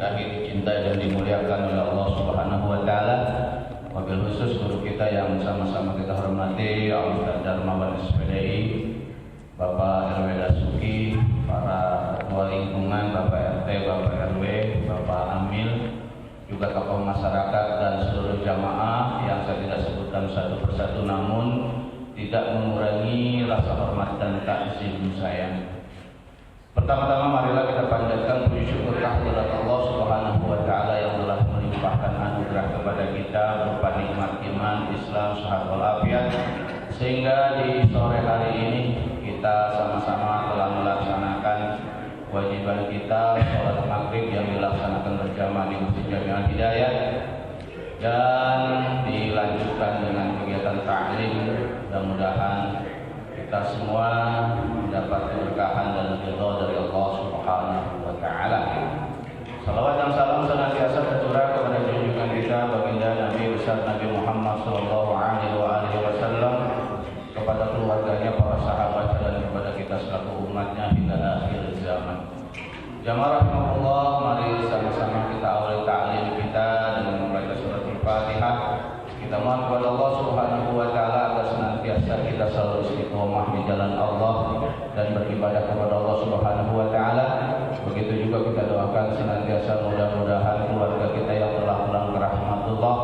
dirahmati, dicintai dan dimuliakan oleh Allah Subhanahu wa taala. Wabil khusus guru kita yang sama-sama kita hormati, Al-Ustaz Darmawan SPDI, Bapak RW Dasuki, para ketua lingkungan, Bapak RT, Bapak RW, Bapak Amil, juga tokoh masyarakat dan seluruh jamaah yang saya tidak sebutkan satu persatu, namun tidak mengurangi rasa hormat dan takzim saya. Pertama-tama marilah kita panjatkan puji syukur kehadirat Allah Subhanahu wa taala yang telah melimpahkan anugerah kepada kita berupa nikmat iman, Islam, sehat walafiat, sehingga di sore hari ini kita sama-sama telah melaksanakan kewajiban kita sholat maghrib yang dilaksanakan berjamaah di Masjid Jami'ah Hidayah dan dilanjutkan dengan kegiatan ta'lim. Mudah-mudahan kita semua mendapat keberkahan dan ridha dari Allah Subhanahu wa taala. Salawat dan salam senantiasa tercurah kepada junjungan kita baginda Nabi besar Nabi Muhammad sallallahu alaihi wasallam, kepada keluarganya, para sahabat dan kepada kita selaku umatnya hingga akhir zaman. Jamaah rahimahullah, mari sama-sama kita awali ta'lim kita dengan membaca surat Al-Fatihah. Kita mohon kepada Allah Subhanahu wa taala agar senantiasa kita selalu istiqomah di jalan Allah dan beribadah kepada Allah Subhanahu wa taala. Begitu juga kita doakan senantiasa mudah-mudahan keluarga kita yang telah pulang ke rahmatullah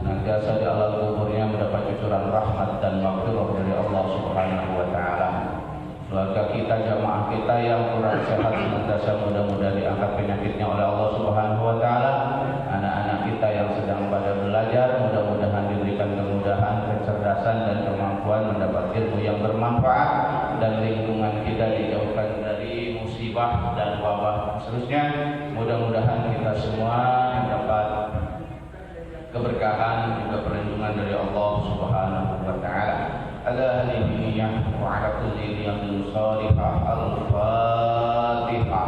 senantiasa di alam kuburnya mendapat cucuran rahmat dan maghfirah dari Allah Subhanahu wa taala. Keluarga kita, jamaah kita yang kurang sehat senantiasa mudah-mudahan diangkat penyakitnya oleh Allah Subhanahu wa taala. Anak-anak kita yang sedang pada belajar mudah-mudahan diberikan kemudahan, kecerdasan dan kemampuan mendapat ilmu yang bermanfaat, dan lingkungan kita dijauhkan dari musibah dan wabah. Seterusnya mudah-mudahan kita semua mendapat keberkahan juga perlindungan dari Allah Subhanahu wa taala. Ala hadhihi wa ala kulli niyatin salihah. Al-Fatihah.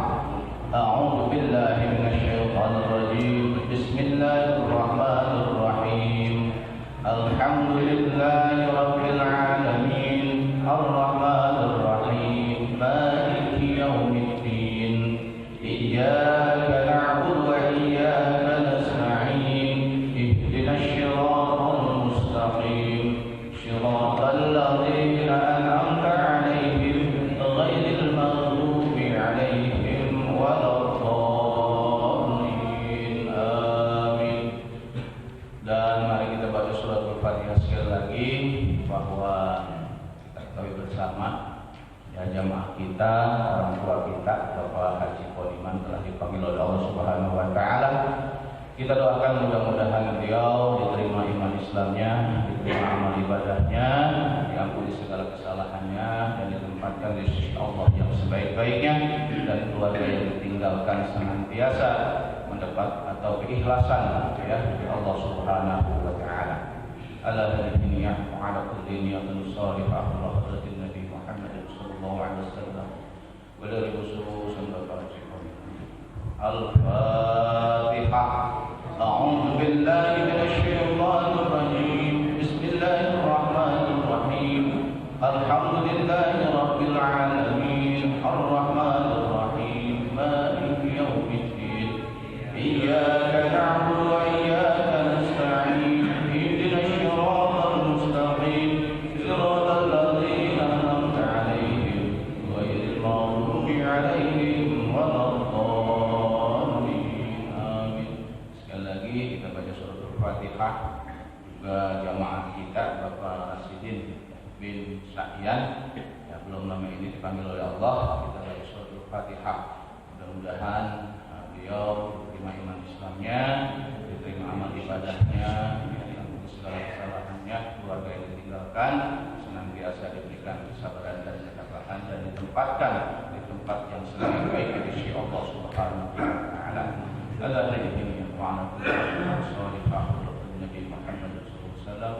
A'udzu billahi minasy syaithanir rajim. Bismillahirrahmanirrahim. Alhamdulillahi rabbil alamin. Ar-Rahmanir Rahim. Maliki yaumiddin. Iyyaka na'budu wa iyyaka nasta'in. Ihdinas shiratal mustaqim. Shiratal ladzina an'amta 'alaihim ghairil maghdubi 'alaihim waladdallin. Amin. Dan mari kita baca surat Al-Fatihah sekali lagi, bahwa kita ketahui bersama ya, jamaah kita, orang tua kita, Bapak Haji Podiman telah dipanggil oleh Allah Subhanahu wa taala. Kita doakan mudah-mudahan beliau diterima iman Islamnya, diterima amal ibadahnya, diampuni segala kesalahannya, dan ditempatkan di sisi Allah yang sebaik-baiknya, dan keluarga yang ditinggalkan senantiasa mendapat atau keikhlasan ya dari Allah Subhanahu wa taala. Ala hadhihi wa ala kulli niyatin salihah wa hadratin Nabi Muhammad sallallahu alaihi wasallam wa dari khususan Bapak Haji Al-Fatihah. A'udzu billahi minasy syaithanir rajim. Bismillahirrahmanirrahim. Alhamdulillahi rabbil alamin. Ar-Rahmanir Rahim. Maliki yaumiddin. Iyyaka na'budu wa iyyaka nasta'in. Ihdinas shiratal mustaqim. Shiratal ladzina an'amta 'alaihim ghairil maghdubi 'alaihim waladdallin. Amin. Sekali lagi kita baca surat Al-Fatihah. Juga jamaah kita Bapak Rasidin bin Sa'yan yang belum lama ini dipanggil oleh Allah, kita baca surat Al-Fatihah. Mudah-mudahan beliau diterima iman Islamnya, diterima amal ibadahnya, diampuni segala kesalahannya, keluarga yang ditinggalkan senantiasa diberikan kesabaran dan ketabahan, dan ditempatkan di tempat yang sebaik-baik di sisi Allah Subhanahu wa taala. Ala hadhihi wa ala kulli salihah Nabi Muhammad sallallahu alaihi wasallam.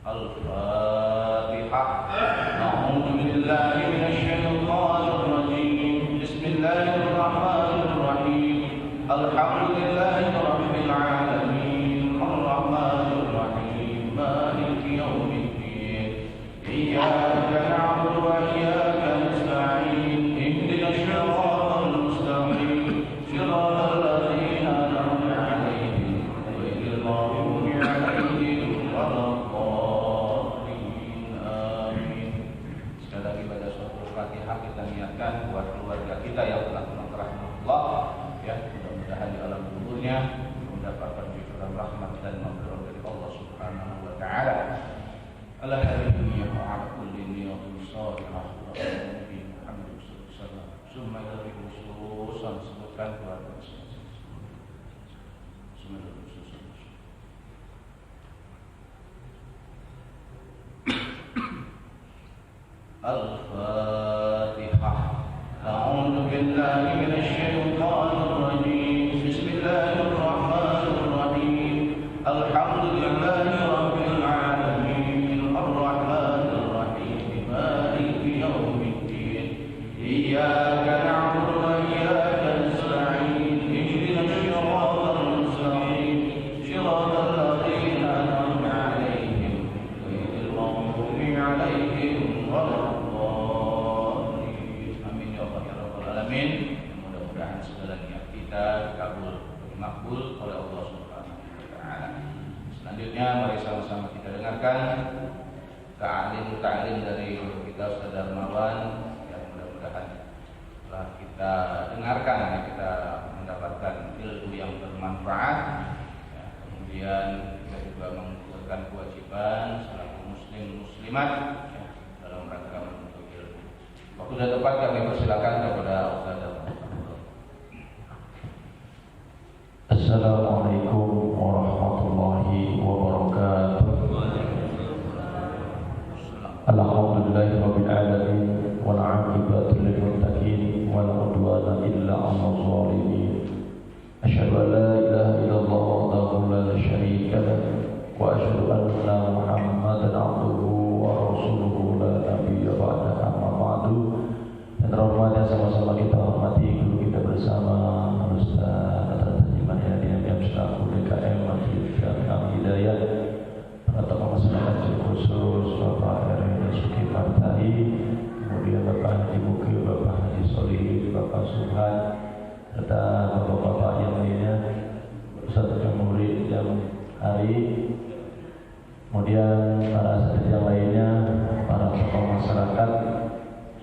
Al-Fatihah. A'udzu billahi minasy syaithanir rajim. Bismillahirrahmanirrahim. Alhamdulillahi rabbil alamin. Ar-Rahmanir Rahim. Maliki yaumiddin. Iyyaka na'budu wa iyyaka nasta'in. Ihdinas khususnya buat keluarga kita yang telah rahmatullah, ya, mudah-mudahan di alam kuburnya mendapatkan cucuran rahmat dan maghfirah dari Allah Subhanahu wa taala. Alhamdulillah ala kulli niyatin shalihah wa nabi Muhammad sallallahu alaihi wasallam. Summa dari khususan sebutkan keluarga. Al-Fatihah. A'udzu billahi minasy syaithanir rajim. Bismillahirrahmanirrahim. Alhamdulillahi rabbil alamin. Arrahmanir rahim. Maliki yaumiddin. Iyyaka na'budu wa iyyaka nasta'in. Ihdinas siratal mustaqim. Siratal ladzina an'amta 'alaihim ghairil maghdubi 'alaihim. Amin. Mudah-mudahan segala niat kita makbul oleh Allah Subhanahu wa taala. Selanjutnya mari sama-sama kita dengarkan ta'lim dari kita Ustaz Darmawan yang mudah-mudahan setelah kita dengarkan kita mendapatkan ilmu yang bermanfaat. Ya, kemudian kita juga mengumpulkan kewajiban selaku muslim muslimat ya, dalam rangka menuntut ilmu. Waktu sudah tepat kami persilakan kepada Ustaz. Assalamualaikum warahmatullahi wabarakatuh. Alhamdulillahirabbil alamin wal 'aqibatu lil muttaqin wa la 'udwana illa 'alal zalimin. Asyhadu an la ilaha illallah wahdahu la syarika lah wa asyhadu anna Muhammadan 'abduhu wa rasuluhu la nabiyya ba'dahu. Amma ba'du. Dan rahmat yang sama-sama kita hormati guru kita bersama Ustaz yang selaku DKM Majelis Syariah Hidayah, para tokoh masyarakat khusus Bapak Erwin Suki Partai, kemudian Bapak Haji Mukil, Bapak Haji Solihin, Bapak Subhan, serta bapak-bapak yang lainnya, Ustaz Murid yang hari, kemudian para asatidz yang lainnya, para tokoh masyarakat.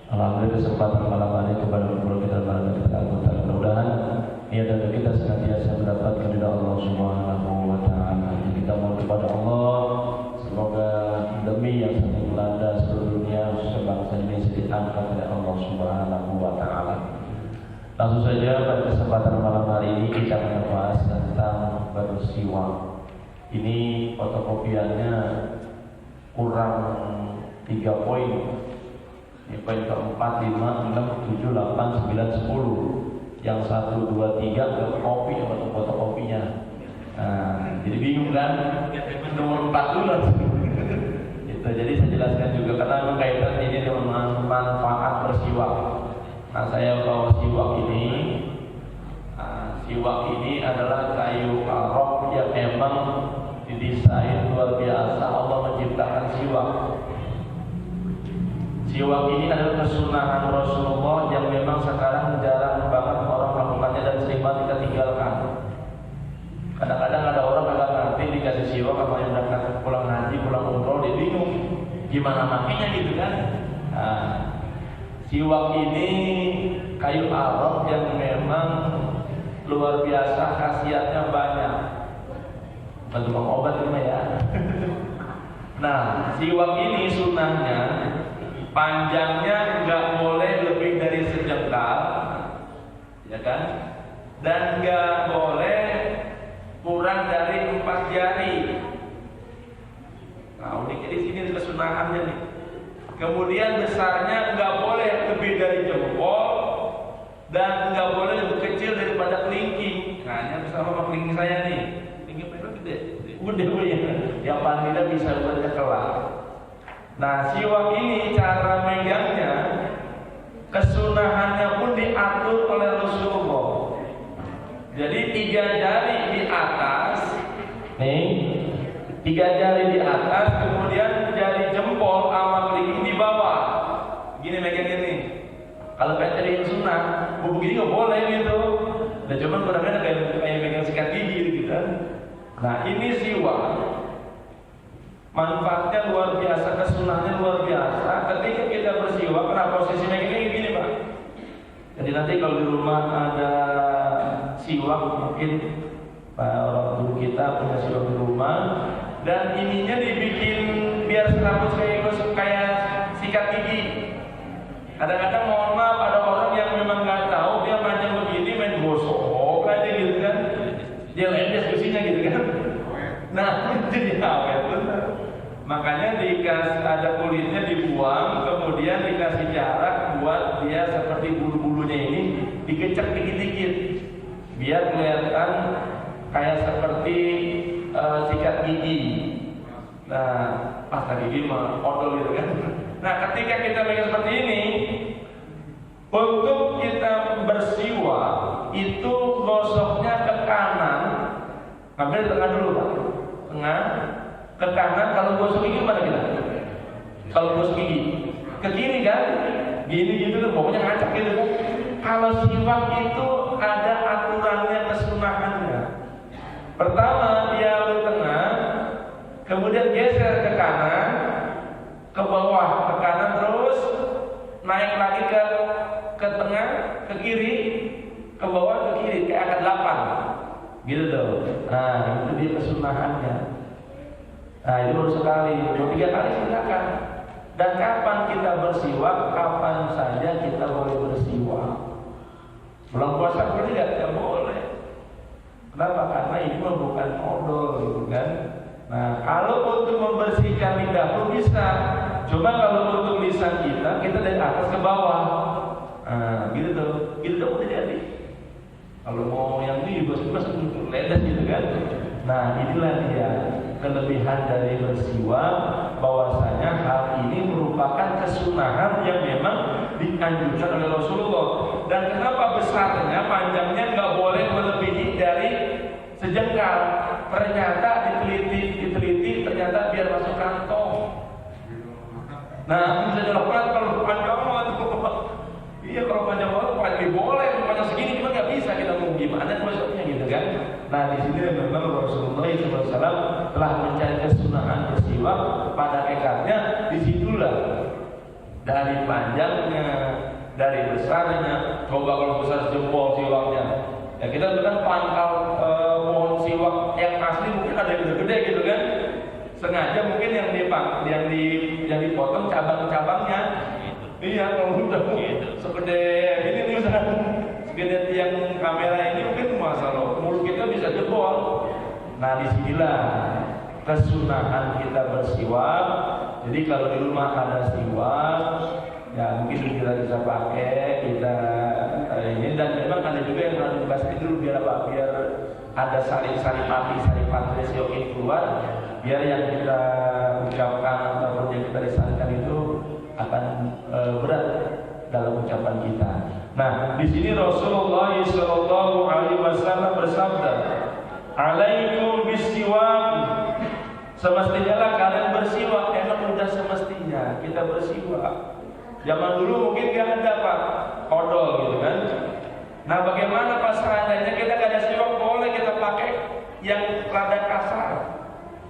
Alhamdulillah kesempatan malam hari kepada guru kita barangkali kita anggota. Mudah-mudahan niat dan kita senantiasa mendapatkan ridha Allah Subhanahu wa taala. Kita mohon kepada Allah semoga pandemi yang sedang melanda seluruh dunia khususnya bangsa Indonesia diangkat oleh Allah Subhanahu wa taala. Langsung saja pada kesempatan malam hari ini kita akan membahas tentang bersiwak. Ini fotokopiannya kurang 3 poin. Ini poin keempat, 5, 6, 7, 8, 9, 10. Yang 1, 2, 3 ke kopi atau fotokopinya. Nah, jadi bingung kan? Nomor 4 dulu. Itu jadi saya jelaskan juga karena kaitan ini dengan manfaat bersiwak. Nah, saya bawa siwak ini. Siwak ini adalah kayu arok yang memang didesain luar biasa. Allah menciptakan siwak. Siwak ini adalah kesunahan Rasulullah yang memang sekarang jarang banget orang melakukannya dan sering banget kita tinggalkan. Kadang-kadang ada orang agak ngerti dikasih siwak apa yang berangkat pulang haji, pulang umroh, dia bingung gimana makainya gitu kan. Nah, siwak ini kayu arok yang memang luar biasa, khasiatnya banyak. Bantu obat ini ya. Nah, siwak ini sunahnya panjangnya nggak boleh lebih dari sejengkal, ya kan? Dan nggak boleh kurang dari 4 jari. Nah, uniknya di sini kesunahannya nih. Kemudian besarnya nggak boleh lebih dari jempol dan nggak boleh lebih kecil daripada kelingking. Nah, ini bersama sama kelingking saya nih. Kelingking mereka gede. Udah ya. Yang paling tidak bisa buat kelar. Nah, siwak ini cara megangnya, kesunahannya pun diatur oleh Rasulullah. Jadi 3 jari di atas, nih, 3 jari di atas, kemudian jari jempol sama kelingking di bawah. Gini megangnya nih. Kalau kayak tadi yang sunnah, begini nggak boleh gitu. Dan cuman kurangnya kayak megang sikat gigi gitu kan. Nah, ini siwak. Manfaatnya luar biasa, kesunahnya luar biasa. Ketika kita bersiwak, kenapa posisi megangnya gini Pak? Jadi nanti kalau di rumah ada siwak, mungkin orang guru kita punya siwak di rumah, dan ininya dibikin biar serabut kayak sikat gigi. Kadang-kadang mohon maaf ada orang yang memang nggak tahu, dia panjang begini main gosok aja gitu kan, dia lendes besinya gitu kan. Nah jadi awet bener. Makanya ada kulitnya dibuang, kemudian dikasih jarak buat dia seperti bulu-bulunya ini dikecek dikit-dikit, biar kelihatan kayak seperti sikat gigi. Nah, pasta gigi mah odol gitu kan. Nah, ketika kita bikin seperti ini, untuk kita bersiwak itu gosoknya ke kanan. Ambil tengah dulu Pak, tengah. Ke kanan. Kalau gosok gigi mana kita? Kalau gosok gigi ke kiri kan? Gini gitu tuh, pokoknya ngacak gitu kan. Kalau siwak itu ada aturannya, kesunahannya. Pertama dia ambil tengah, kemudian geser ke kanan, ke bawah, ke kanan terus naik lagi ke tengah, ke kiri, ke bawah, ke kiri, kayak angka 8 gitu tuh. Nah itu dia kesunahannya. Nah itu baru sekali, mau 3 kali silakan. Dan kapan kita bersiwak? Kapan saja kita boleh bersiwak. Bulan puasa boleh tidak boleh. Kenapa? Karena ini bukan odol gitu kan. Nah kalau untuk membersihkan lidah pun bisa. Cuma kalau untuk lisan kita dari atas ke bawah. Nah gitu tuh, gitu tuh udah jadi. Kalau mau yang ini bebas ledas gitu kan. Nah inilah dia kelebihan dari bersiwak, bahwasanya hal ini merupakan kesunahan yang memang dianjurkan oleh Rasulullah. Dan kenapa besarnya, panjangnya nggak boleh melebihi dari sejengkal. Ternyata diteliti ternyata biar masuk kantong. Nah bisa dilakukan kalau panjang banget. Iya kalau panjang banget pasti boleh, panjang segini cuma nggak bisa, kita mau gimana masuknya gitu kan. Nah di sini memang Rasulullah SAW telah mencari kesunahan bersiwak pada ekatnya. Disitulah dari panjangnya, dari besarnya. Coba kalau besar jempol siwaknya, ya kita kan pangkal pohon siwak yang asli mungkin ada yang gede-gede gitu kan. Sengaja mungkin yang dipotong cabang-cabangnya. Iya, kalau udah segede ini nih misalnya, segede tiang kamera ini mungkin masalah mulut kita bisa jebol. Nah disinilah kesunahan kita bersiwak. Jadi kalau di rumah ada siwak, ya mungkin kita bisa pakai kita ini. Dan memang ada juga yang harus dibasmi dulu biar apa? Biar ada saripati siwak ini keluar, biar yang kita ucapkan ataupun yang kita lisankan itu akan berat dalam ucapan kita. Nah, di sini Rasulullah sallallahu alaihi wasallam bersabda, "Alaikum bisiwak." Semestinya lah kalian bersiwak. Emang udah semestinya kita bersiwak. Zaman dulu mungkin gak ada Pak odol gitu kan. Nah, bagaimana pas seandainya kita gak ada siwak, boleh kita pakai yang rada kasar,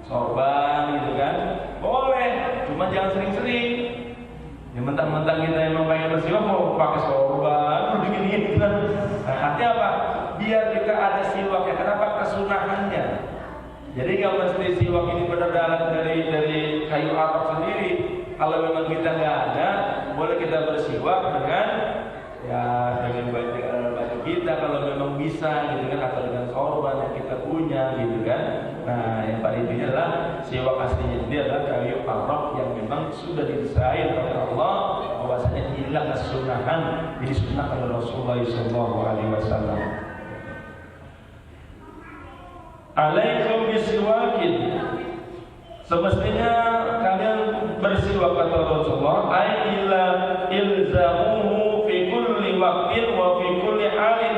sorban gitu kan, boleh. Cuma jangan sering-sering. Ya mentang-mentang kita emang pengen bersiwak mau pakai sorban, begini kan. Nah, artinya apa? Biar kita ada siwaknya. Kenapa? Kesunahannya. Jadi nggak mesti siwak ini benar-benar dari kayu arak sendiri. Kalau memang kita nggak ada, boleh kita bersiwak dengan baju kita kalau memang bisa gitu kan, atau dengan sorban yang kita punya gitu kan. Nah yang paling intinya adalah siwak aslinya ini adalah kayu arak yang memang sudah didesain oleh Allah, bahwasanya inilah kesunahan, disunnahkan oleh Rasulullah SAW. Alaikum bisiwakin, semestinya kalian bersiwak kata Rasulullah. Aila ilzamuhu fi kulli waqtin wa fi kulli halin,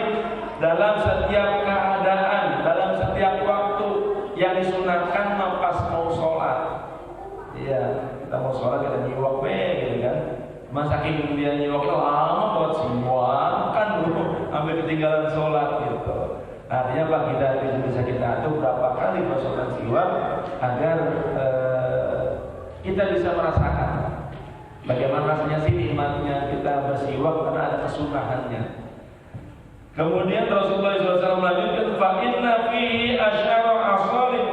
dalam setiap keadaan, dalam setiap waktu. Yang disunahkan pas mau sholat. Iya, kita mau sholat kita nyiwak gitu kan. Saking dia nyiwak lama buat siwak kan dulu sampai ketinggalan sholat gitu. Artinya Pak, kita bisa kita atur berapa kali sholat siwak agar kita bisa merasakan Bagaimana rasanya sih nikmatnya kita bersiwak karena ada kesunahannya. Kemudian Rasulullah SAW melanjutkan, fa inna fihi asyara asalib.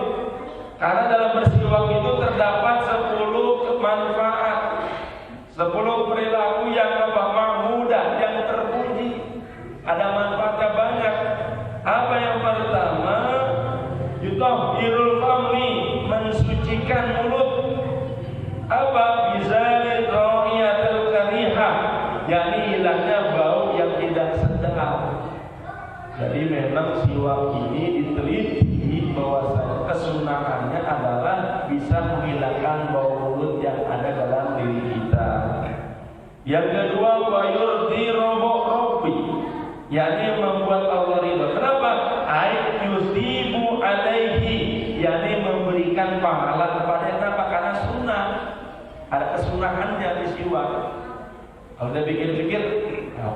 Karena dalam bersiwak itu terdapat 10 manfaat, 10 perilaku yang mudah, yang terpuji. Ada manfaatnya banyak. Apa yang pertama? Yutahhirul fami, mensucikan mulut. Apa? Bizali ra'iyatul karihah, yakni hilangnya bau yang tidak sedap. Jadi memang siwak ini diteliti bahwasanya kesunahannya adalah bisa menghilangkan bau mulut yang ada dalam diri kita. Yang kedua, wayurdi robbi, yakni membuat Allah ridha. Kenapa? Ai yusibu alaihi, yakni memberikan pahala kepada. Kenapa? Karena sunnah. Ada kesunahannya di siwak. Kalau dia pikir-pikir,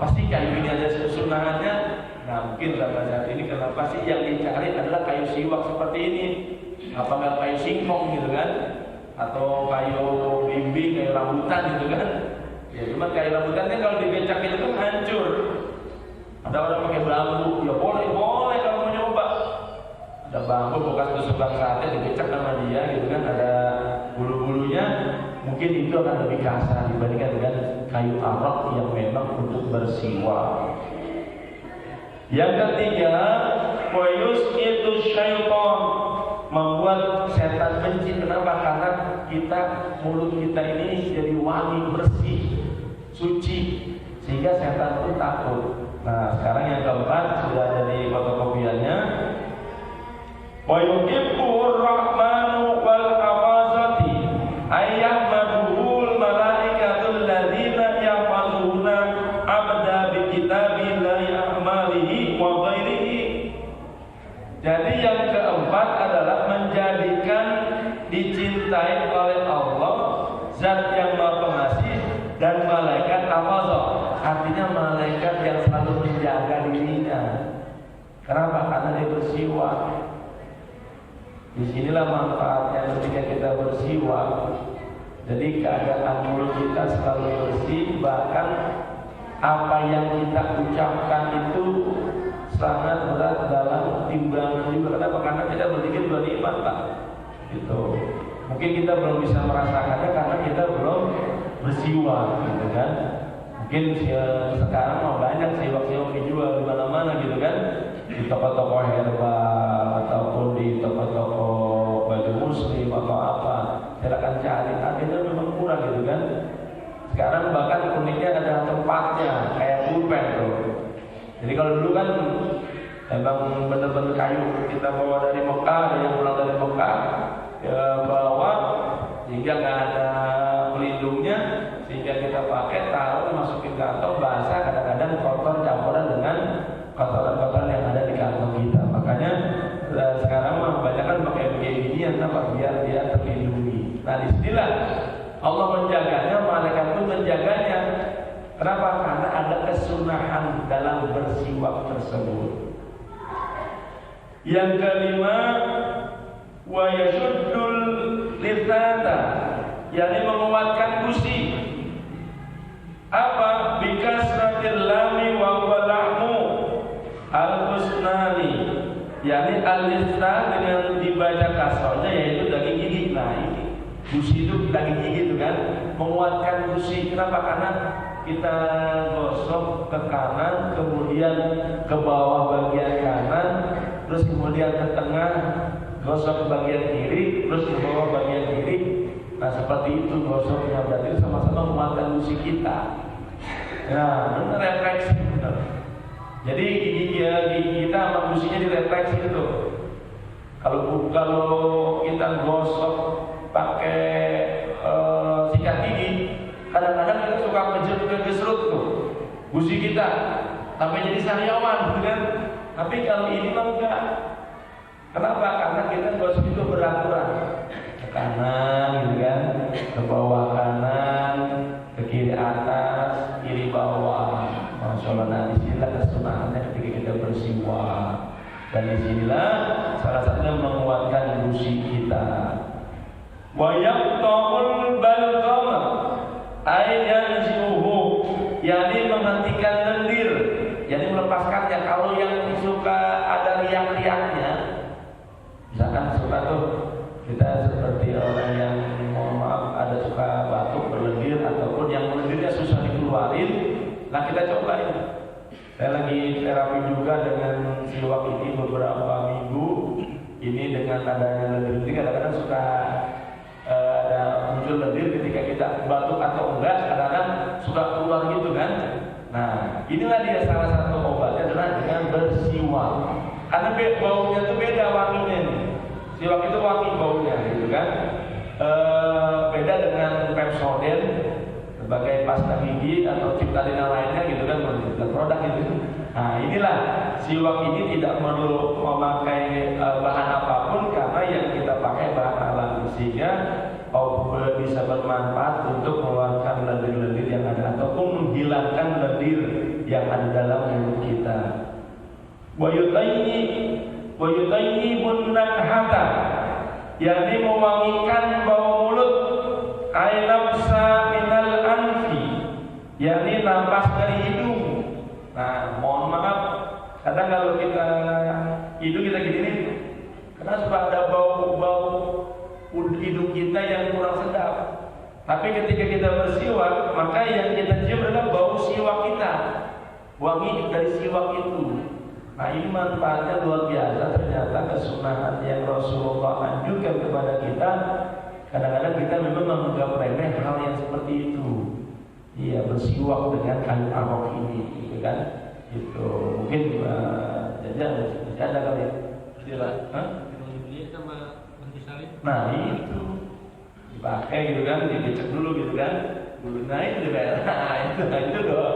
pasti kayu ini ada kesunahannya. Nah, mungkin pada saat ini kenapa sih yang dicari adalah kayu siwak seperti ini? Apa nggak kayu singkong gitu kan? Atau kayu bimbing, kayu rambutan gitu kan? Ya cuma kayu rambutannya kalau dibecakin itu hancur. Ada orang pakai bambu, ya boleh kalau mau nyoba. Ada bambu bekas tusuk sate dibecak sama dia gitu kan? Ada bulu-bulunya. Mungkin itu akan lebih kasar dibandingkan dengan kayu arak yang memang untuk bersiwak. Yang ketiga, wayus itu syaitan, membuat setan benci. Kenapa? Karena mulut kita ini jadi wangi, bersih, suci, sehingga setan pun takut. Nah, sekarang yang keempat sudah ada di fotokopiannya. Wayuhibbur rahmanu wal hafazati ayyahmaduhul malaikatul ladzina yahfazuna abda bi kitabillahi a'malihi wa ghairihi. Jadi yang keempat adalah menjadikan dicintai oleh Allah, Zat yang Maha Pengasih, dan malaikat hafazah, artinya malaikat yang selalu menjaga dirinya. Kenapa? Karena dia bersiwak. Disinilah manfaatnya ketika kita bersiwak. Jadi keadaan mulut kita selalu bersih, bahkan apa yang kita ucapkan itu sangat berat dalam timbangan juga. Kenapa? Karena kita berzikir dua nikmat, Pak. Gitu. Mungkin kita belum bisa merasakannya karena kita belum bersiwak, gitu kan? Mungkin sekarang mau banyak siwak-siwak dijual di mana-mana, gitu kan? Di toko-toko herbal ataupun di toko-toko baju muslim atau apa, silakan cari. Harganya memang murah, gitu kan? Sekarang bahkan uniknya ada tempatnya, kayak pulpen tuh. Jadi kalau dulu kan memang benar-benar kayu kita bawa dari Mekah, ada yang pulang dari Mekah, ya bawa sehingga nggak ada pelindungnya, sehingga kita pakai, taruh, masukin kantong, basah, kadang-kadang kotor campuran dengan kotoran-kotoran yang ada di kantong kita. Makanya sekarang mah banyak kan pakai begini-beginian, apa biar dia terlindungi. Nah disinilah Allah menjaganya, malaikat pun menjaganya. Kenapa? Karena ada kesunahan dalam bersiwak tersebut. Yang kelima, wa yashuddul lisana, yakni menguatkan gusi. Apa? Bikasratil lami wa walahmu al-husnani, yakni al-lisan dengan dibaca kasrohnya yaitu daging gigi. Nah ini gusi itu daging gigi itu kan, menguatkan gusi. Kenapa? Karena kita gosok ke kanan, kemudian ke bawah bagian kanan, terus kemudian ke tengah, gosok ke bagian kiri, terus ke bawah bagian kiri. Nah seperti itu gosoknya, berarti sama-sama menguatkan gusi kita. Nah benar, refleksi benar. Jadi gigi kita sama gusinya direfleksi itu. Kalau kita gosok pakai sikat gigi, kadang-kadang kita suka ngejesrut tuh gusi kita sampai jadi sariawan, gitu kan? Tapi kalau ini mah enggak. Kenapa? Karena kita gosok itu beraturan, ke kanan, gitu kan? Ke bawah kanan, ke kiri atas, kiri bawah. Masya Allah. Nah disinilah kesunahannya ketika kita bersiwak. Dan disinilah salah satunya menguatkan gusi kita. Wa yaqta'ul balghama, Ayanzihu, yakni menghentikan lendir, yakni melepaskannya. Kalau yang suka ada riak-riaknya, misalkan suka tuh kita seperti orang yang mohon maaf ada suka batuk berlendir ataupun yang lendirnya susah dikeluarin, nah kita cobain. Saya lagi terapi juga dengan siwak ini beberapa minggu. Ini dengan adanya lendir ini kadang-kadang suka ada muncul lendir ketika kita batuk atau enggak, kadang-kadang suka keluar gitu kan. Nah, inilah dia salah satu obatnya adalah dengan bersiwak. Karena baunya tuh beda wanginya nih. Siwak itu wangi baunya gitu kan. Beda dengan Pepsodent sebagai pasta gigi atau Ciptadina lainnya gitu kan, produk itu. Nah, inilah siwak ini tidak perlu memakai bahan apapun karena yang kita pakai bahan alami, sehingga bisa bermanfaat untuk mengeluarkan lendir-lendir yang ada ataupun menghilangkan lendir yang ada dalam mulut kita. Wa yutayyibun nakhata, yakni mewangikan bau mulut. Ainafsa minal anfi, yakni napas dari hidung. Nah, mohon maaf, kadang kalau kita hidung kita gini nih, karena suka ada bau-bau hidung kita yang kurang sedap. Tapi ketika kita bersiwak, maka yang kita cium adalah bau siwak kita, wangi dari siwak itu. Nah, ini manfaatnya luar biasa. Ternyata kesunahan yang Rasulullah anjurkan kepada kita. Kadang-kadang kita memang menganggap remeh hal yang seperti itu. Iya, bersiwak dengan kayu arok ini, gitu kan? Itu mungkin ada kali ya. Istilah, nah itu dipakai gitu kan, dicek dulu gitu kan. Nah itu juga, nah itu doh.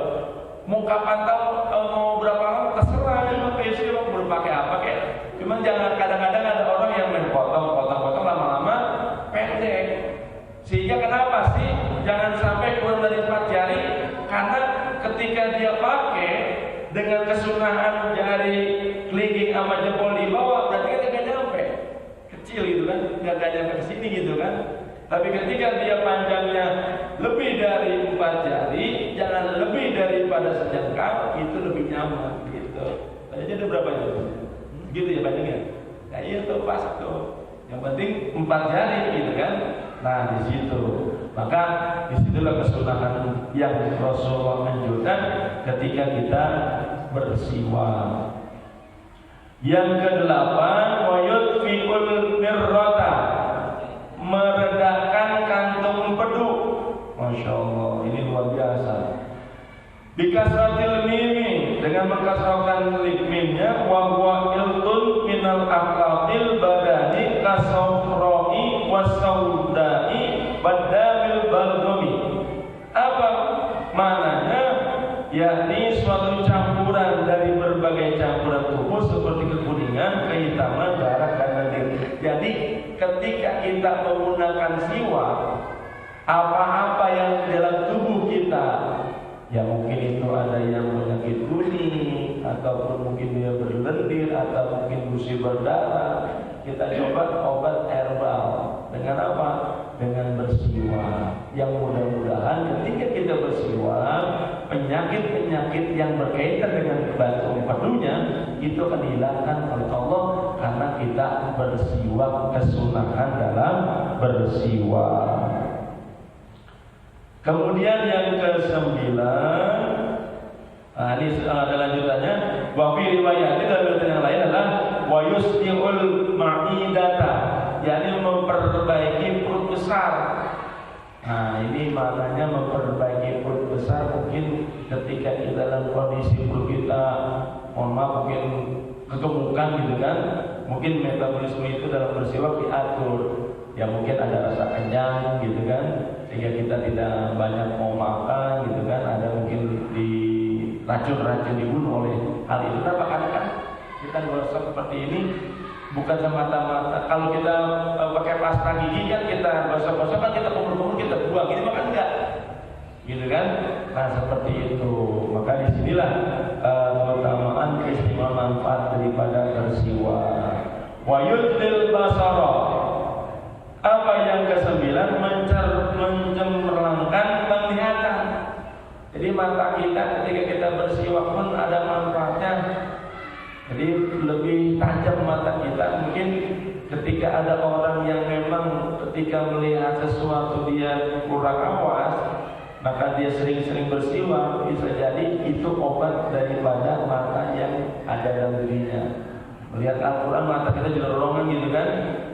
Mau kapan tahu, mau berapa lama terserah ya, pakai siwak mau pakai apa kayak. Cuman jangan, kadang-kadang ada orang yang main potong lama-lama pendek. Sehingga kenapa sih jangan sampai kurang dari 4 jari? Karena ketika dia pakai dengan kesunahan jari kelingking sama jempol di bawah, berarti kan nggak nyampe, kecil gitu kan, nggak nyampe ke sini gitu kan. Tapi ketika dia panjangnya lebih dari 4 jari, jangan lebih daripada sejengkal, itu lebih nyaman gitu. Tadi ada berapa jari? Gitu ya panjangnya. Nah iya tuh pas tuh. Yang penting 4 jari gitu kan. Nah di situ, maka disitulah kesunahan yang Rasulullah anjurkan ketika kita bersiwak. Yang ke-8, wa yudfi'ul mirrata, meredahkan kantung empedu. Masya Allah, ini luar biasa. Bikasratil mimi, dengan mengkasrahkan mimnya, wa huwa iltun minal akhlaqil badani kasawra'i wasaudai badamil balgumi. Apa maknanya? Yakni suatu campuran dari berbagai campuran tubuh seperti kekuningan, kehitaman, darah dan lendir. Jadi ketika kita menggunakan siwak, apa-apa yang di dalam tubuh kita, ya mungkin itu ada yang penyakit kuning, ataupun mungkin dia berlendir, atau mungkin gusi berdarah, kita coba obat herbal. Dengan apa? Dengan bersiwak. Yang mudah-mudahan ketika kita bersiwak, penyakit-penyakit yang berkaitan dengan batu empedunya itu akan dihilangkan oleh Allah karena kita bersiwak, kesunahan dalam bersiwak. Kemudian yang ke-9, ini ada lanjutannya. Wa fi riwayat dalam yang lain adalah wa yusdiul ma'idata, yakni memperbaiki perut besar. Nah, ini maknanya memperbaiki perut besar. Mungkin ketika kita dalam kondisi perut kita, mohon maaf, mungkin kegemukan gitu kan, mungkin metabolisme itu dalam bersiwak diatur. Ya mungkin ada rasa kenyang gitu kan, sehingga kita tidak banyak mau makan gitu kan, ada mungkin di racun-racun dibunuh oleh hal itu. Kenapa? Karena kan kita gosok seperti ini bukan semata-mata kalau kita pakai pasta gigi kan kita gosok-gosok kan kita kumur-kumur kita buang, ini makan enggak gitu kan. Nah seperti itu, maka disinilah keutamaan keistimewaan manfaat daripada bersiwak. Wa yudlil basara, apa yang ke-9, mencemerlangkan penglihatan. tajam mata kita. Mungkin ketika ada orang yang memang ketika melihat sesuatu dia kurang awas, maka dia sering-sering bersiwak, bisa jadi itu obat daripada mata yang ada dalam dirinya. Melihat Al-Quran mata kita juga dorongan gitu kan.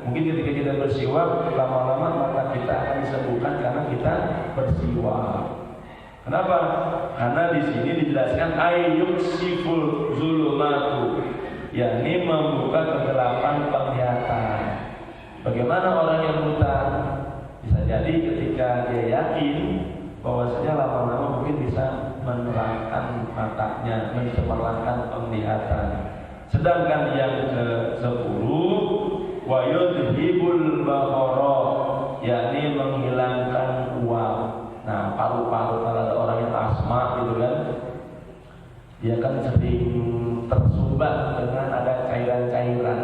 Mungkin ketika kita bersiwak, lama-lama mata kita akan disembuhkan karena kita bersiwak. Kenapa? Karena di sini dijelaskan ayyuksiful zulumatu, yakni membuka kegelapan penglihatan. Bagaimana orang yang buta? Bisa jadi ketika dia yakin bahwasanya lama-lama mungkin bisa menerangkan matanya, mencemerlangkan penglihatan. Sedangkan yang ke-10 wa yudhibul bahara, yakni menghilangkan uap. Nah, paru-paru kalau ada orang yang asma gitu kan, dia kan sering tersumbat dengan ada cairan-cairan.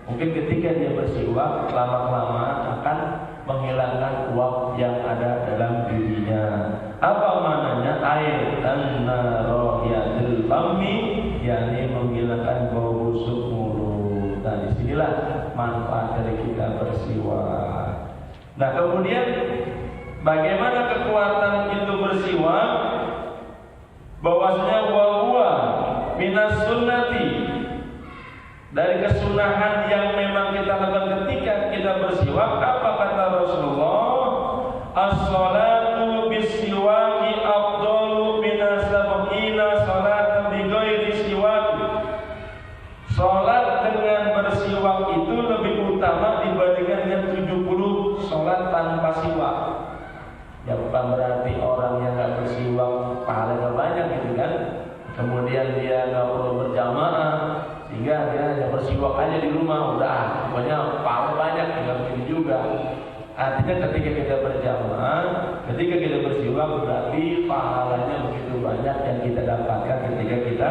Mungkin ketika dia bersiwak, lama-kelamaan akan menghilangkan uap yang ada dalam dirinya. Apa maknanya? Air an-narahiyatil fami, yakni menghilangkan bau busuk mulut. Nah, disinilah manfaat dari kita bersiwak. Nah, kemudian bagaimana kekuatan itu bersiwak? Bahwasanya wa huwa minas sunnati, dari kesunahan yang memang kita lakukan ketika kita bersiwak. Apa kata Rasulullah? As-salatu bis-siwaki afdalu minas sab'ina salatan bi ghairi siwak. Salat dengan bersiwak itu lebih utama dibandingkan dengan 70 salat tanpa siwak. Ya bukan berarti orang yang nggak bersiwak pahalanya banyak gitu kan. Kemudian dia nggak perlu berjamaah, sehingga dia hanya bersiwak aja di rumah, udah pokoknya pahala banyak, nggak begitu juga. Artinya ketika kita berjamaah, ketika kita bersiwak berarti pahalanya begitu banyak yang kita dapatkan ketika kita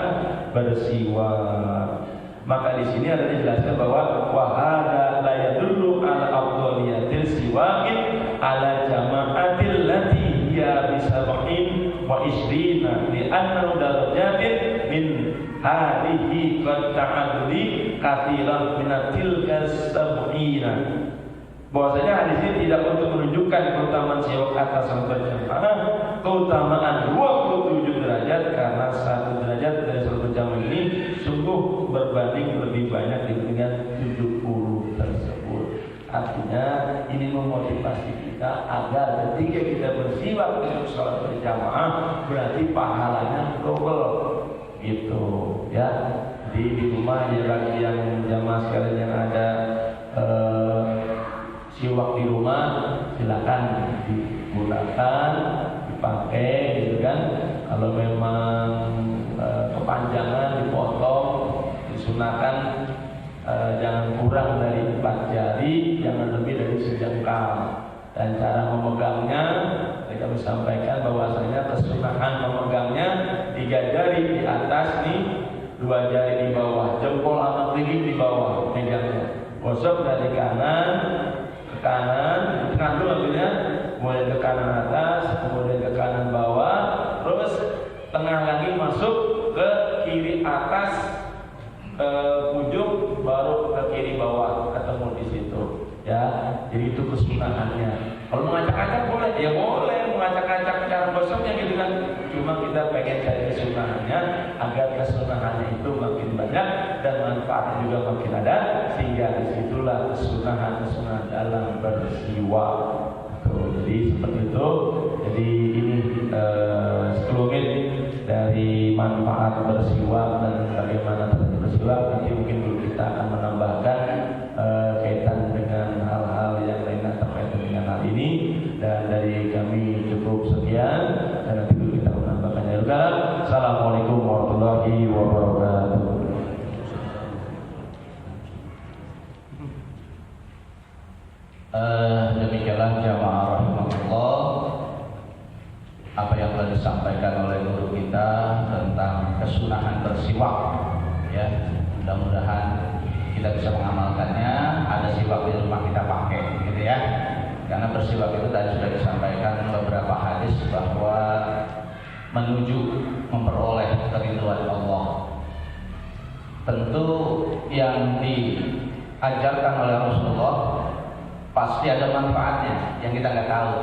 bersiwak. Maka di sini ada dijelaskan bahwa wahada la yadullu ala afdaliyatil siwakin ala jama'atil lati hiya bisab'in wa ishrina li annahu darajatin min hadihi qad ta'aduli katiran minatil kasab'ina. Bahwasanya hadis ini tidak untuk menunjukkan keutamaan siwak atas yang berjamaah, keutamaan 27 derajat, karena 1 derajat dari 1 berjamaah ini sungguh berbanding lebih banyak dengan 70 tersebut. Artinya ini memotivasi kita agar ketika kita bersiwak untuk sholat berjamaah berarti pahalanya double gitu ya. Di rumah ya, bagi yang jamaah sekalian yang ada siwak di rumah, silakan digunakan, dipakai gitu kan. Kalau memang kepanjangan dipotong, disunahkan jangan kurang dari 4 jari, jangan lebih dari sejengkal. Dan cara memegangnya, kami sampaikan bahwasanya kesunahan memegangnya 3 jari di atas nih, 2 jari di bawah, jempol sama kelingking di bawah megangnya. Gosok dari kanan ke kanan, di tengah dulu ambilnya, mulai ke kanan atas, kemudian ke kanan bawah, terus tengah lagi masuk ke kiri atas ujung, baru ke kiri bawah, ketemu di situ ya. Jadi itu kesunahannya. Kalau mengacak-acak boleh, ya boleh mengacak-acak cara gosoknya gitu kan. Cuma kita pengen cari kesunahannya agar kesunahannya itu makin banyak dan manfaatnya juga makin ada, sehingga disitulah kesunahan dalam bersiwak. Jadi seperti itu. Jadi ini sekelumit dari manfaat bersiwak dan bagaimana terjadi bersiwak. Nanti mungkin dulu kita akan menambahkan kaitan dengan hal-hal yang lainnya terkait dengan hal ini. Dan dari kami cukup sekian, dan nanti dulu kita menambahkannya. Assalamualaikum warahmatullahi wabarakatuh. Demikianlah jamaah rahimahullah apa yang telah disampaikan oleh guru kita tentang kesunahan bersiwak ya. Mudah-mudahan kita bisa mengamalkannya. Ada siwak di rumah kita pakai gitu ya. Karena bersiwak itu tadi sudah disampaikan beberapa hadis bahwa menuju memperoleh kerinduan Allah. Tentu yang diajarkan oleh Rasulullah pasti ada manfaatnya yang kita nggak tahu.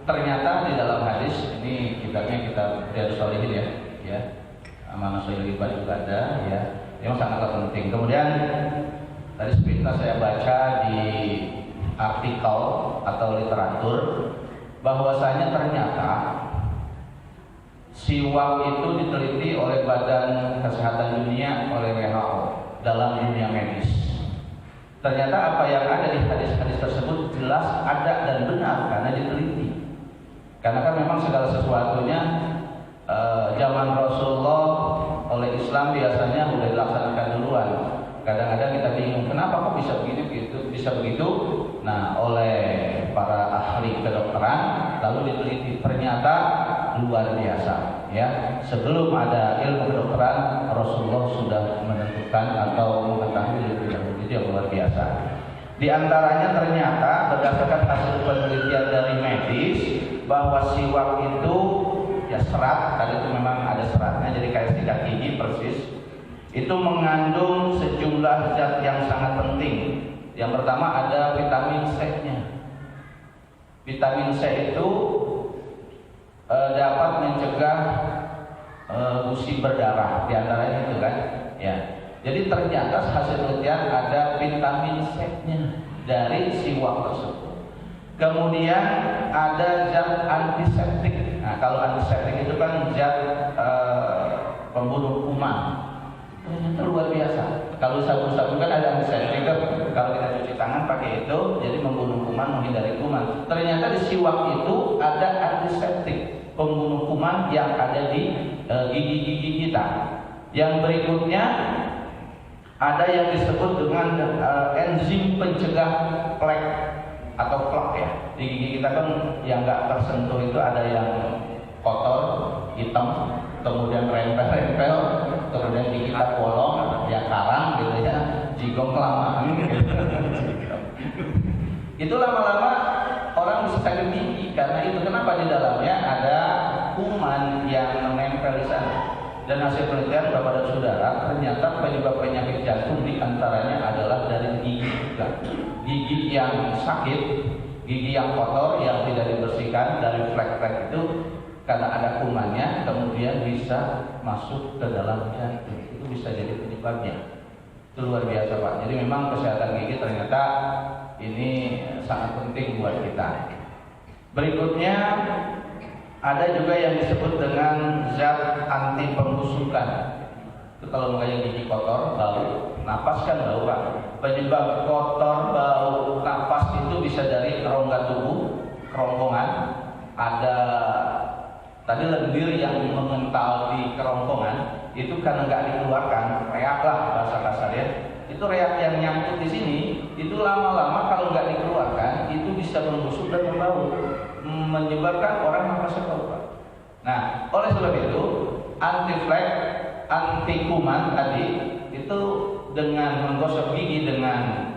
Ternyata di dalam hadis ini, kitabnya kitab Riyadhus Shalihin ya, Amanah Shalihin juga ada ya, memang sangatlah penting. Kemudian tadi sepintas saya baca di artikel atau literatur bahwasanya ternyata siwak itu diteliti oleh Badan Kesehatan Dunia, oleh WHO dalam dunia medis. Ternyata apa yang ada di hadis-hadis tersebut jelas ada dan benar karena diteliti. Karena kan memang segala sesuatunya zaman Rasulullah oleh Islam biasanya sudah dilaksanakan duluan. Kadang-kadang kita bingung kenapa kok bisa begitu. Nah, oleh para ahli kedokteran lalu diteliti, ternyata luar biasa ya. Sebelum ada ilmu kedokteran, Rasulullah sudah menentukan atau mengetahui lebih dahulu. Itu yang luar biasa. Di antaranya ternyata berdasarkan hasil penelitian dari medis bahwa siwak itu ya serat, tadi itu memang ada seratnya, jadi kayak sikat gigi persis. Itu mengandung sejumlah zat yang sangat penting. Yang pertama ada vitamin C-nya. Vitamin C itu dapat mencegah gusi berdarah, di antaranya itu kan. Ya. Jadi ternyata hasil penelitian ada vitamin C-nya dari siwak tersebut. Kemudian ada zat antiseptik. Nah, kalau antiseptik itu kan zat pembunuh kuman. Ternyata luar biasa. Kalau sabu-sabu kan ada antiseptik. Kalau kita cuci tangan pakai itu, jadi membunuh kuman, menghindari kuman. Ternyata di siwak itu ada antiseptik, pembunuh kuman yang ada di gigi-gigi kita. Yang berikutnya ada yang disebut dengan enzim pencegah plak atau plak ya. Di gigi kita kan yang nggak tersentuh itu ada yang kotor, hitam, kemudian rempel-rempel, kemudian gigi kita bolong, ya karang gitu ya, jigong kelamaan gitu. Itu lama-lama orang bisa sakit gigi karena itu. Kenapa? Di dalamnya ada kuman yang menempel di sana. Dan hasil penelitian Bapak dan Saudara, ternyata penyebab penyakit jantung di antaranya adalah dari gigi juga. Gigi yang sakit, gigi yang kotor, yang tidak dibersihkan dari flek-flek itu karena ada kumannya, kemudian bisa masuk ke dalam jantung. Itu bisa jadi penyebabnya. Itu luar biasa Pak. Jadi memang kesehatan gigi ternyata ini sangat penting buat kita. Berikutnya ada juga yang disebut dengan zat anti pembusukan. Itu kalau makanya gigi kotor, bau, napas kan bau Pak. Penyebab kotor, bau, napas itu bisa dari rongga tubuh, kerongkongan. Ada tadi lendir yang mengental di kerongkongan, itu karena nggak dikeluarkan, reak lah bahasa kasarnya. Itu reak yang nyangkut di sini, itu lama-lama kalau nggak dikeluarkan, itu bisa membusuk dan membau, menyebabkan orang napasnya bau. Nah, oleh sebab itu anti flek, anti kuman tadi itu dengan menggosok gigi dengan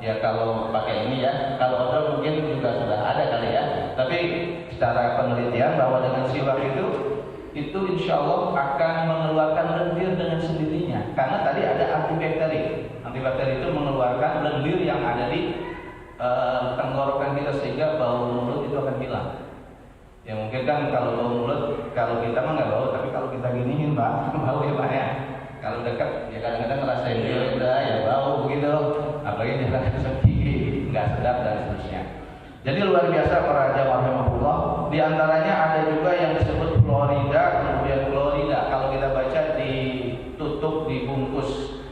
ya kalau pakai ini ya, kalau odol mungkin juga sudah ada kali ya. Tapi secara penelitian bahwa dengan siwak itu insya Allah akan mengeluarkan lendir dengan sendirinya. Karena tadi ada antibakteri. Antibakteri itu mengeluarkan lendir yang ada di tenggorokan kita sehingga bau mulut itu akan hilang. Ya mungkin kan kalau bau mulut, kalau kita mah nggak bau, tapi kalau kita giniin Pak, bau ya Pak ya. Kalau dekat ya kadang-kadang ngerasain dia udah ya bau begitu. Apalagi jalan ke gigi nggak sedap dan seterusnya. Jadi luar biasa para jamaah rahimahullah. Di antaranya ada juga yang disebut fluorida, kemudian klorida. Kalau kita baca ditutup dibungkus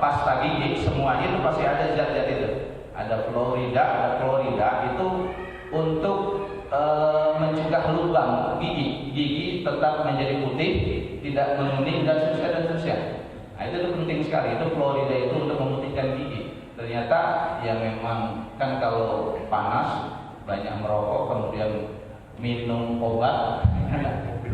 pasta gigi, semuanya itu pasti ada zat-zat itu. Ada fluorida, ada klorida, itu untuk mencegah lubang gigi tetap menjadi putih, tidak menguning dan seterusnya. Nah, itu penting sekali. Itu fluorida itu untuk memutihkan gigi. Ternyata ya memang kan kalau panas banyak merokok, kemudian minum obat,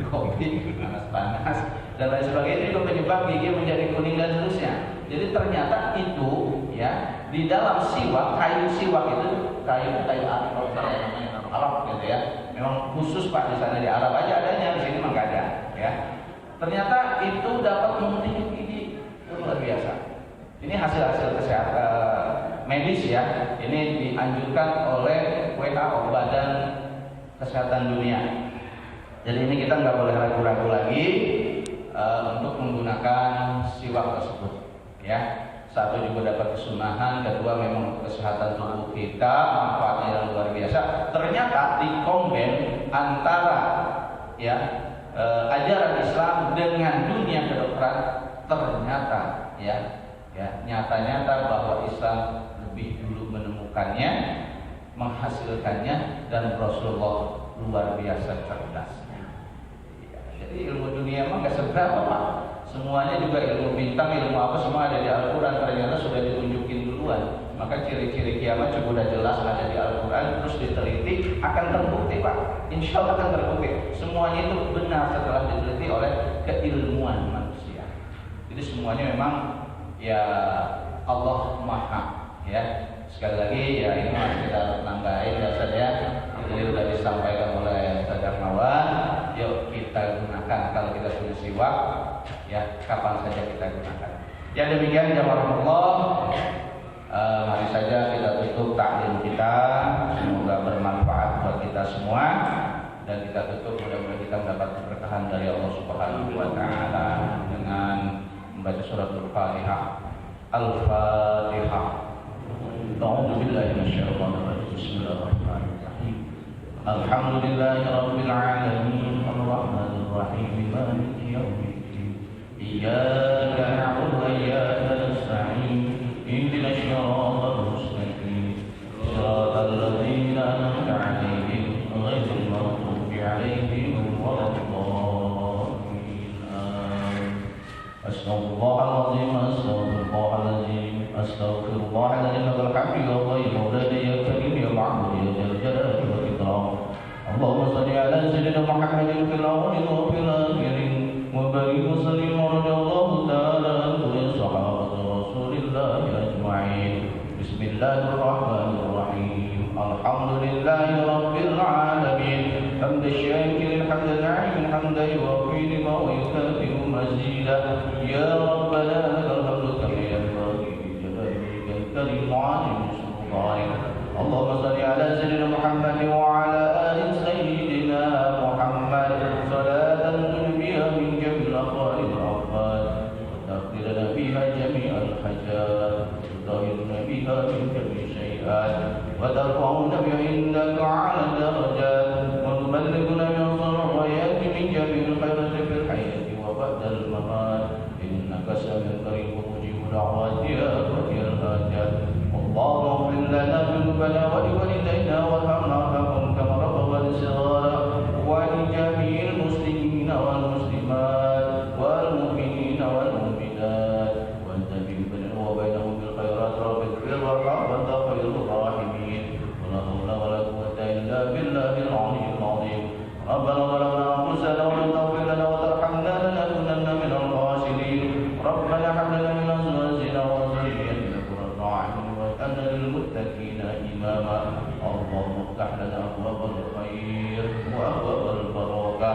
kopi, panas dan lain sebagainya, itu penyebab gigi menjadi kuning dan seterusnya. Jadi ternyata itu ya di dalam siwak, kayu siwak itu kayu Arab gitu ya. Memang khusus Pak di sana, di Arab aja adanya, di sini mah nggak ada ya. Ternyata itu dapat memutihkan gigi. luar biasa. Ini hasil-hasil kesehatan medis ya. Ini dianjurkan oleh WHO, Badan Kesehatan Dunia. Jadi ini kita nggak boleh ragu-ragu lagi untuk menggunakan siwak tersebut ya. Satu juga dapat kesunahan, kedua memang kesehatan tubuh kita, manfaatnya yang luar biasa. Ternyata dikomben antara ya ajaran Islam dengan dunia kedokteran, ternyata ya nyata-nyata bahwa Islam lebih dulu menemukannya, menghasilkannya, dan Rasulullah luar biasa cerdasnya. Ya, jadi ilmu dunia emang gak seberapa Pak. Semuanya juga ilmu bintang, ilmu apa semua ada di Al-Quran. Ternyata sudah ditunjukin duluan. Maka ciri-ciri kiamat juga udah jelas ada di Al-Quran. Terus diteliti akan terbukti Pak. Insya Allah akan terbukti. Semuanya itu benar setelah diteliti oleh keilmuan manusia. Jadi semuanya memang ya Allah Maha ya. Sekali lagi ya ini masih kita nambahin ya Ustaz ya. Jadi sudah disampaikan oleh Ustaz Darmawan. Yuk kita gunakan kalau kita punya siwak ya kapan saja kita gunakan. Ya demikian jamaah Allah. Mari saja kita tutup taklim kita. Semoga bermanfaat buat kita semua. Dan kita tutup mudah-mudahan kita mendapat keberkahan dari Allah Subhanahu wa taala dengan membaca surat Al-Fatihah. Al-Fatihah. A'udzu billahi minasyaitonir rajim. Bismillahirrahmanirrahim. Alhamdulillahi rabbil alamin arrahmanir rahim maliki yaumiddin. Iyyaka na'budu wa iyyaka nasta'in. Ihdinas siratal mustaqim. Siratal ladzina an'amta 'alaihim ghairil maghdubi 'alaihim waladdallin. Astaghfirullahaladzim, astaghfirullahaladzim, astaghfirullahaladzim. Al-hamdi lillahi maulana ya karim ya ma'bud ya dzal jalali wal ikram. Allahumma shalli ala sayyidina Muhammadin fil awwalin wa fil akhirin wa barik wa sallim wa radiyallahu ta'ala an sahabati Rasulillah ajma'in. Bismillahirrahmanirrahim. Alhamdulillahi rabbil alamin. Hamdan syakirin hamdan na'imin hamdan yuwaffi lima wa yukafi'u mazida. Ya Rabbana lakal hamdu kama yanbaghi li jalalika al-karim wa 'azimi sultanik. Allahumma shalli ala sayyidina Muhammad wa ala ali sayyidina Muhammad salatan tunbiha min jamil aqwali wal afad wa taqdirana biha jami'al hajat wa tutahhiruna biha min jami'i shay'at wa tarfa'una biha indaka 'ala darajat wa tuballighuna bi aqsal min jami'il khairati fil hayati wa ba'dal mamat. Innaka sami'un qarib mujibud da'wati ya qadiyal hajat. اللهم اغفر لنا ذنوبنا ولوالدينا وارحمنا وارحمهم كما ربونا صغارا ولجميع المسلمين والمسلمات والمؤمنين والمؤمنات وانت بيننا وبينهم بالخيرات رب اغفر وارحم وانت خير الراحمين. ولا حول ولا قوة الا بالله العلي العظيم. ربنا ظلمنا انفسنا وان تغفر لنا وترحمنا لنكونن من الخاسرين. ربنا هب لنا من ازواجنا وذريتنا قرة اعين واجعلنا للمتقين إماما. اللهم افتح لنا أبواب الخير وأبواب البركة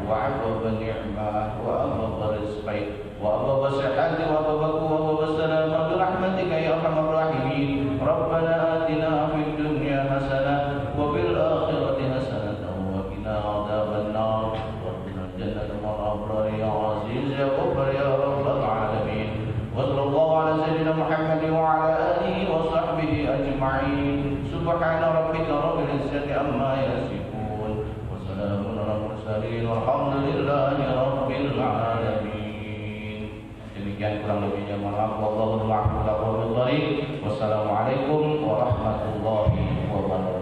وأبواب النعمة وأبواب الرزق وأبواب الصحة وأبواب القوة وأبواب السلامة برحمتك يا أرحم الراحمين. ربنا آتنا في الدنيا حسنة وفي الآخرة حسنة وقنا عذاب النار وادخلنا الجنة مع الأبرار يا عزيز يا غفار يا رب العالمين. وصلى الله على سيدنا محمد وعلى آله وصحبه أجمعين. سبحان ربك رب العزة عما يصفون وسلام على المرسلين والحمد لله رب العالمين. Demikian kurang lebihnya mohon maaf. Wallahu a'lam bishawab. Wassalamualaikum warahmatullahi wabarakatuh.